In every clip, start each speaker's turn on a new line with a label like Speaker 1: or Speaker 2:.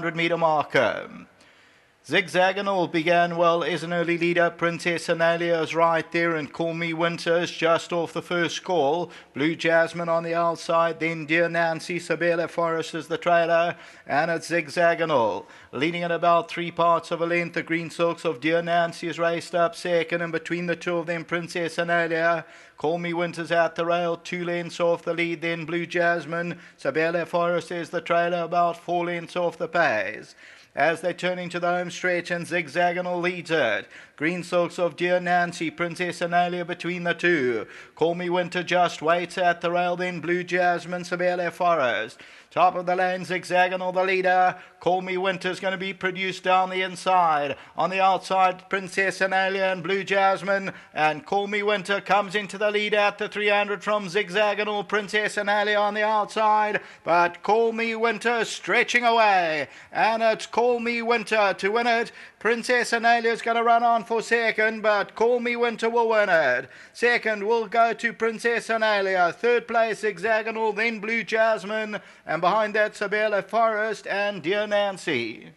Speaker 1: 300-meter marker. Zigzagonal began well, is an early leader. Princess Analia is right there, and Call Me Winter is just off the first call. Blue Jasmine on the outside, then Dear Nancy, Sabella Forest is the trailer, and it's Zigzagonal. Leading at about 3 parts of a length, the Green Silks of Dear Nancy is raced up second, and between the two of them, Princess Analia. Call Me Winter's at the rail, 2 lengths off the lead, then Blue Jasmine. Sabella Forest is the trailer, about 4 lengths off the pace. As they turn into the home stretch, and Zigzagonal leads it. Green Silks of Dear Nancy, Princess Analia between the two. Call Me Winter just waits at the rail, then Blue Jasmine, Sabella Forest. Top of the lane, Zigzagonal the leader. Call Me Winter is going to be produced down the inside. On the outside, Princess Analia and Blue Jasmine. And Call Me Winter comes into the lead at the 300 from Zigzagonal. Princess Analia on the outside. But Call Me Winter stretching away. And it's Call Me Winter to win it. Princess Analia is going to run on for second, but Call Me Winter will win it. Second will go to Princess Analia. Third place, Zigzagonal, then Blue Jasmine. And behind that, Sabella Forest and Dear Nancy.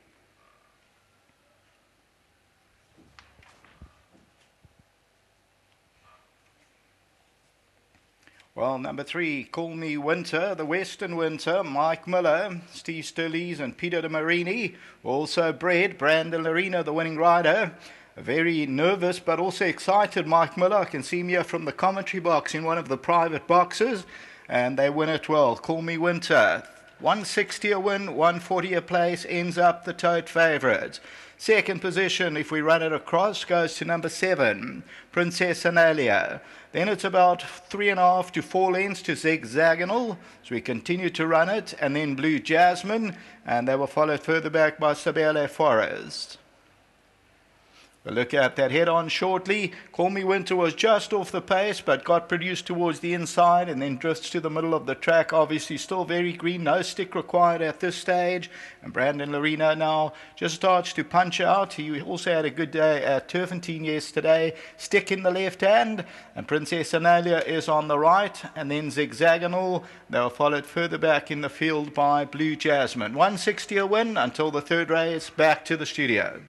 Speaker 1: Well, number 3, Call Me Winter, the Western Winter, Mike Miller, Steve Sturlees and Peter de Marini. Also bred, Brandon Lorena, the winning rider. Very nervous but also excited, Mike Miller. I can see him here from the commentary box in one of the private boxes. And they win it well. Call Me Winter. 160 a win, 140 a place, ends up the tote favourite. Second position, if we run it across, goes to number 7, Princess Analia. Then it's about 3.5 to 4 lengths to Zigzagonal, so we continue to run it, and then Blue Jasmine, and they were followed further back by Sabella Forest. We'll look at that head-on shortly. Call Me Winter was just off the pace, but got produced towards the inside and then drifts to the middle of the track. Obviously still very green, no stick required at this stage. And Brandon Lorena now just starts to punch out. He also had a good day at Turpentine yesterday. Stick in the left hand, and Princess Analia is on the right. And then Zigzagonal, they were followed further back in the field by Blue Jasmine. 160 a win until the third race. Back to the studio.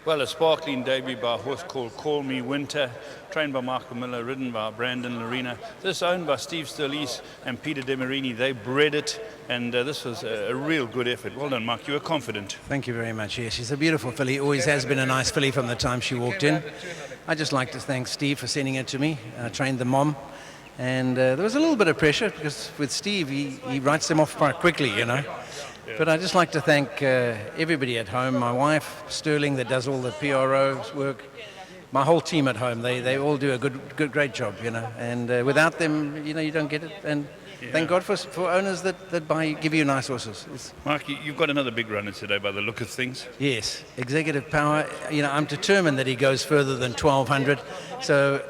Speaker 2: Well, a sparkling debut by a horse called Call Me Winter, trained by Michael Miller, ridden by Brandon Lorena. This owned by Steve Sturlees and Peter de Marini. They bred it, and this was a real good effort. Well done, Mike. You were confident.
Speaker 3: Thank you very much. Yes, she's a beautiful filly. Always has been a nice filly from the time she walked in. I'd just like to thank Steve for sending it to me. I trained the mom, and there was a little bit of pressure because with Steve, he writes them off quite quickly, you know. But I'd just like to thank everybody at home, my wife, Sterling, that does all the PRO work, my whole team at home. They all do a great job, you know. And without them, you know, you don't get it. And thank God for owners that give you nice horses.
Speaker 2: Mark, you've got another big runner today by the look of things.
Speaker 3: Yes, Executive Power. You know, I'm determined that he goes further than 1,200. So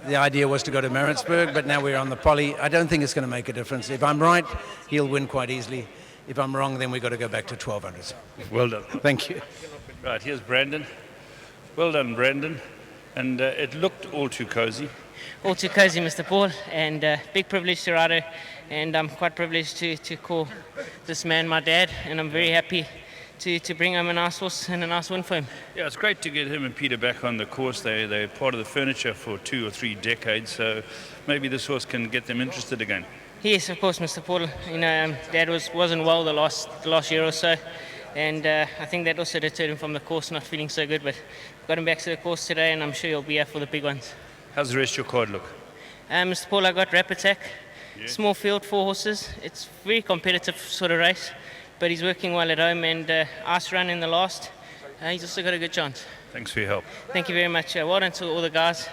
Speaker 3: the idea was to go to Maritzburg, but now we're on the Poly. I don't think it's going to make a difference. If I'm right, he'll win quite easily. If I'm wrong, then we've got to go back to 1,200s.
Speaker 2: Well done.
Speaker 3: Thank you.
Speaker 2: Right, here's Brandon. Well done, Brandon. And it looked all too cozy.
Speaker 4: All too cozy, Mr. Paul, and big privilege to ride her. And I'm quite privileged to call this man my dad, and I'm very happy to bring him a nice horse and a nice win for him.
Speaker 2: Yeah, it's great to get him and Peter back on the course. They're part of the furniture for 2 or 3 decades, so maybe this horse can get them interested again.
Speaker 4: Yes, of course, Mr. Paul. You know, Dad wasn't well the last year or so, and I think that also deterred him from the course, not feeling so good. But got him back to the course today, and I'm sure he'll be here for the big ones.
Speaker 2: How's the rest of your card look?
Speaker 4: Mr. Paul, I got Rap Attack, small field, 4 horses. It's a very competitive sort of race, but he's working well at home, and Ice Run in the last. He's also got a good chance.
Speaker 2: Thanks for your help.
Speaker 4: Thank you very much. Well done to all the guys,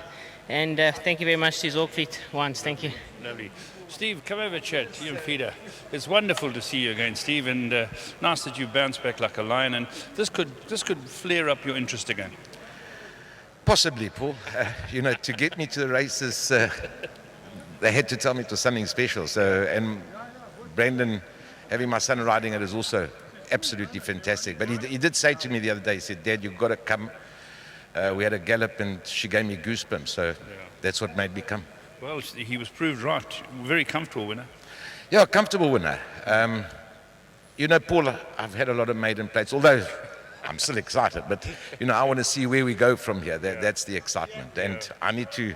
Speaker 4: and thank you very much to Zorgfleet ones. Thank you.
Speaker 2: Lovely. Steve, come over, chat, you and Peter. It's wonderful to see you again, Steve, and nice that you bounce back like a lion, and this could flare up your interest again.
Speaker 5: Possibly, Paul. You know, to get me to the races, they had to tell me it was something special. So, and Brandon, having my son riding it is also absolutely fantastic. But he did say to me the other day, he said, Dad, you've got to come. We had a gallop and she gave me goosebumps, so that's what made me come.
Speaker 2: Well, he was proved right. Very comfortable winner.
Speaker 5: Yeah, comfortable winner. You know, Paul, I've had a lot of maiden plates, although I'm still excited, but, you know, I want to see where we go from here. That's the excitement. And I need to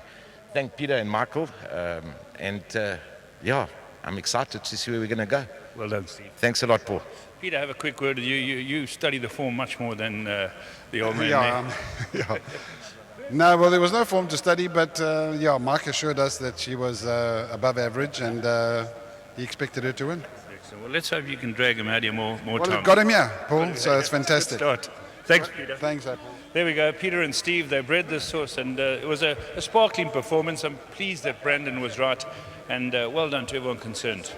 Speaker 5: thank Peter and Michael. I'm excited to see where we're going to go.
Speaker 2: Well done, Steve.
Speaker 5: Thanks a lot, Paul.
Speaker 2: Peter, have a quick word with you. You study the form much more than the old man.
Speaker 6: Yeah. No, well, there was no form to study, but Mike assured us that she was above average, and he expected her to win.
Speaker 2: Excellent. Well, let's hope you can drag him out here more
Speaker 6: Well,
Speaker 2: time.
Speaker 6: it got him here, Paul, so it's fantastic.
Speaker 2: Good start. Thanks, Peter.
Speaker 6: Thanks, Paul.
Speaker 2: There we go. Peter and Steve, they bred this horse, and it was a sparkling performance. I'm pleased that Brandon was right, and well done to everyone concerned.